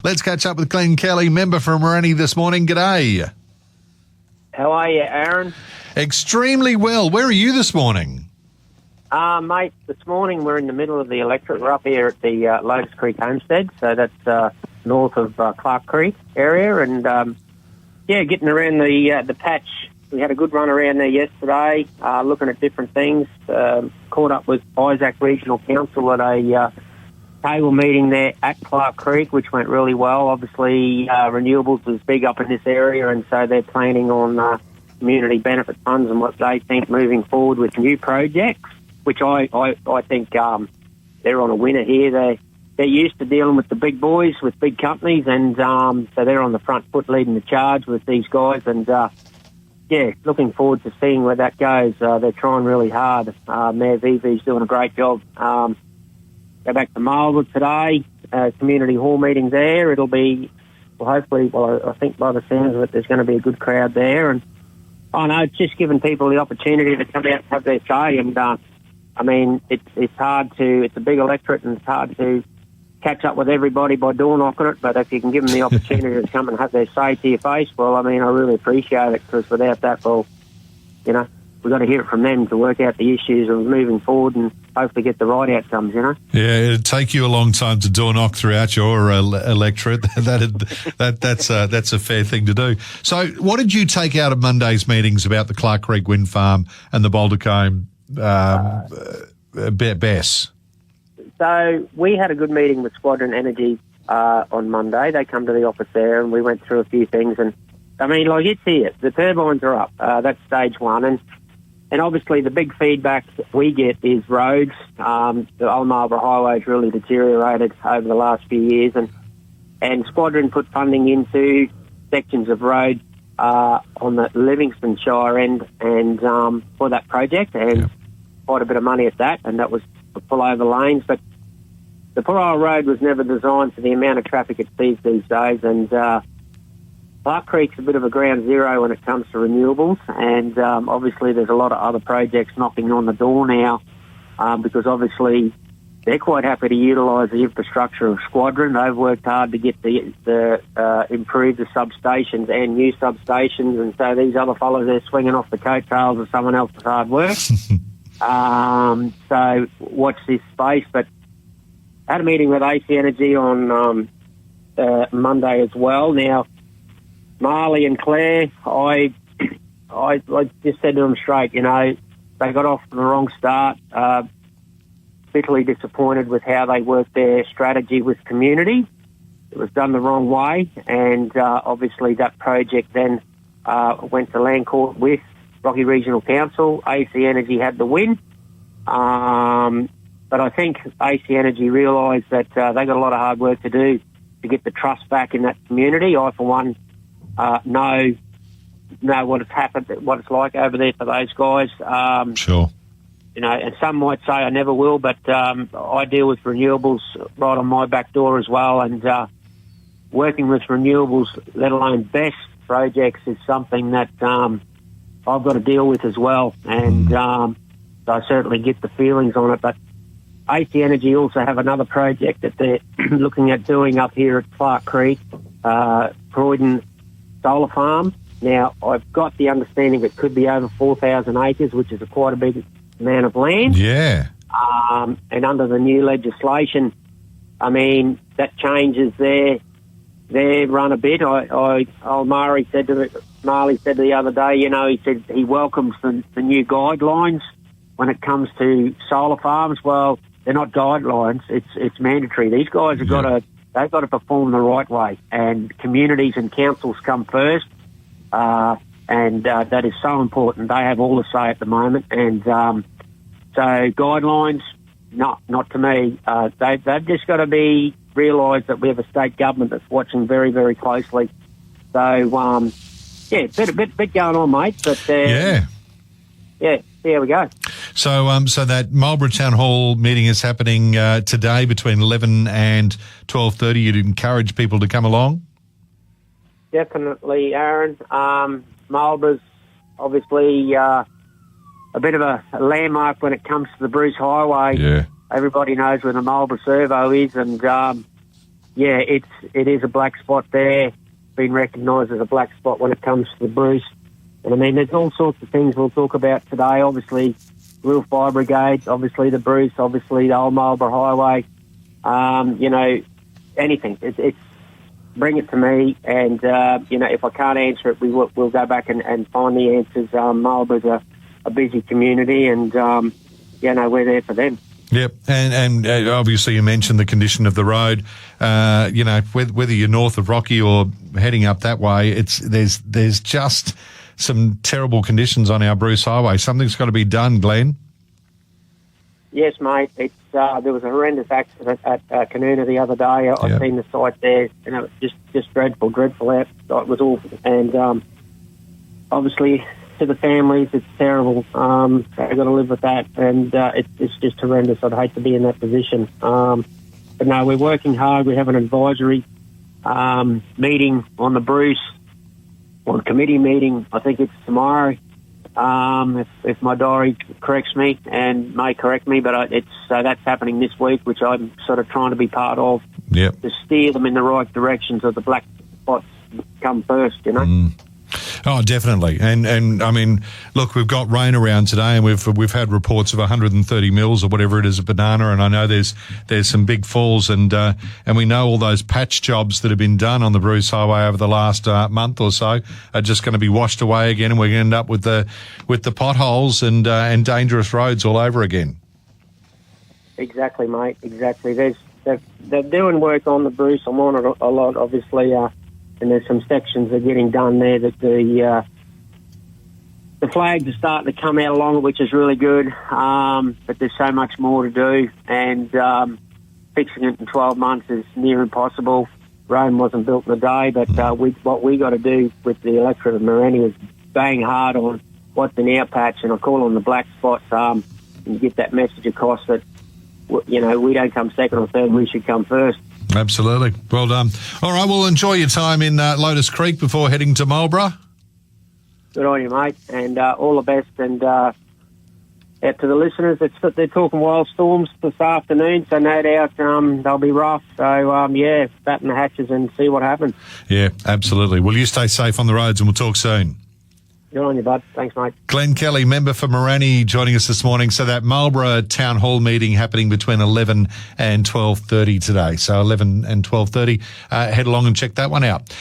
Let's catch up with Glen Kelly, member for Moranni this morning. G'day. How are you, Aaron? Extremely well. Where are you this morning? Mate, this morning we're in the middle of the electorate. We're up here at the Lotus Creek Homestead, so that's north of Clark Creek area, and getting around the patch. We had a good run around there yesterday, looking at different things. Caught up with Isaac Regional Council at a table meeting there at Clark Creek, which went really well. Obviously, renewables is big up in this area, and so they're planning on community benefit funds and what they think moving forward with new projects, which I think they're on a winner here. They're used to dealing with the big boys, with big companies, and so they're on the front foot leading the charge with these guys, and looking forward to seeing where that goes. They're trying really hard. Mayor Vivi's doing a great job. Go back to Marlwood today, community hall meeting there. It'll be, I think by the sounds of it, there's going to be a good crowd there. And I know it's just giving people the opportunity to come out and have their say. And I mean, it's hard to, it's a big electorate and it's hard to catch up with everybody by door knocking it. But if you can give them the opportunity to come and have their say to your face, well, I mean, I really appreciate it, because without that, well, you know, we've got to hear it from them to work out the issues of moving forward and hopefully get the right outcomes, you know? Yeah, it'd take you a long time to door knock throughout your electorate. That's a fair thing to do. So what did you take out of Monday's meetings about the Clark Creek Wind Farm and the Boulder Combe BESS? So we had a good meeting with Squadron Energy on Monday. They come to the office there and we went through a few things. And, I mean, like, it's here. The turbines are up. That's stage one. And obviously the big feedback that we get is roads. The Old Marlborough Highway's really deteriorated over the last few years, and Squadron put funding into sections of road on the Livingston Shire end and for that project, and quite a bit of money at that, and that was for pull-over lanes. But the Purrowa Road was never designed for the amount of traffic it sees these days, and Clark Creek's a bit of a ground zero when it comes to renewables, and obviously there's a lot of other projects knocking on the door now, because obviously they're quite happy to utilise the infrastructure of Squadron. They've worked hard to get the improve the substations and new substations, and so these other fellows, they're swinging off the coattails of someone else's hard work. So watch this space. But I had a meeting with AC Energy on Monday as well. Now, Marley and Claire, I just said to them straight, you know, they got off to the wrong start, bitterly disappointed with how they worked their strategy with community. It was done the wrong way, and obviously that project then went to land court with Rocky Regional Council. AC Energy had the win, but I think AC Energy realised that they got a lot of hard work to do to get the trust back in that community. I, for one, know what has happened, what it's like over there for those guys. Sure. You know, and some might say I never will, but I deal with renewables right on my back door as well, and working with renewables, let alone BESS projects, is something that I've got to deal with as well, and I certainly get the feelings on it. But AC Energy also have another project that they're looking at doing up here at Clark Creek, Croydon Solar Farm. Now, I've got the understanding it could be over 4,000 acres, which is quite a big amount of land. Yeah. And under the new legislation, I mean, that changes their run a bit. Marley said the other day, you know, he said he welcomes the new guidelines when it comes to solar farms. Well, they're not guidelines; it's mandatory. These guys have they've got to perform the right way, and communities and councils come first, and that is so important. They have all the say at the moment, and so guidelines, not to me. They've just got to be realised that we have a state government that's watching very, very closely. So, bit going on, mate. But see how we go. So that Marlborough Town Hall meeting is happening today between 11 and 12:30. You'd encourage people to come along? Definitely, Aaron. Marlborough's obviously a bit of a landmark when it comes to the Bruce Highway. Yeah. Everybody knows where the Marlborough Servo is, and it is a black spot there, been recognised as a black spot when it comes to the Bruce. And I mean, there's all sorts of things we'll talk about today. Obviously, Rural Fire Brigade, obviously the Bruce, obviously the Old Marlborough Highway. Anything. It's bring it to me, and if I can't answer it, we'll go back and find the answers. Marlborough's a busy community, and we're there for them. Yep, and obviously you mentioned the condition of the road. Whether you're north of Rocky or heading up that way, there's just some terrible conditions on our Bruce Highway. Something's got to be done, Glenn. Yes, mate. It's there was a horrendous accident at Canoona the other day. I've seen the site there, and it was just dreadful out. It was awful, and obviously to the families, it's terrible. They've got to live with that, and it's just horrendous. I'd hate to be in that position. But no, we're working hard. We have an advisory meeting on the Bruce, or a committee meeting. I think it's tomorrow. If my diary corrects me, and may correct me, but that's happening this week, which I'm sort of trying to be part of. Yep. To steer them in the right direction so the black spots come first, Oh, definitely. And I mean, look, we've got rain around today, and we've had reports of 130 mils or whatever it is of banana, and I know there's some big falls, and we know all those patch jobs that have been done on the Bruce Highway over the last month or so are just going to be washed away again, and we're going to end up with the potholes and dangerous roads all over again. Exactly, mate. Exactly. They're doing work on the Bruce. I'm on it a lot, obviously. And there's some sections that are getting done there that the flags are starting to come out along it, which is really good. But there's so much more to do, and fixing it in 12 months is near impossible. Rome wasn't built in a day, but what we got to do with the electorate of Moranni is bang hard on what's in our patch, and I call them the black spots, and get that message across that, we don't come second or third, we should come first. Absolutely. Well done. All right, well, enjoy your time in Lotus Creek before heading to Marlborough. Good on you, mate, and all the best. And out to the listeners, they're talking wild storms this afternoon, so no doubt they'll be rough. So, batten the hatches and see what happens. Yeah, absolutely. Well, you stay safe on the roads, and we'll talk soon. Good on you, bud. Thanks, mate. Glen Kelly, member for Moranni, joining us this morning. So that Marlborough Town Hall meeting happening between 11 and 12:30 today. So 11 and 12:30, head along and check that one out.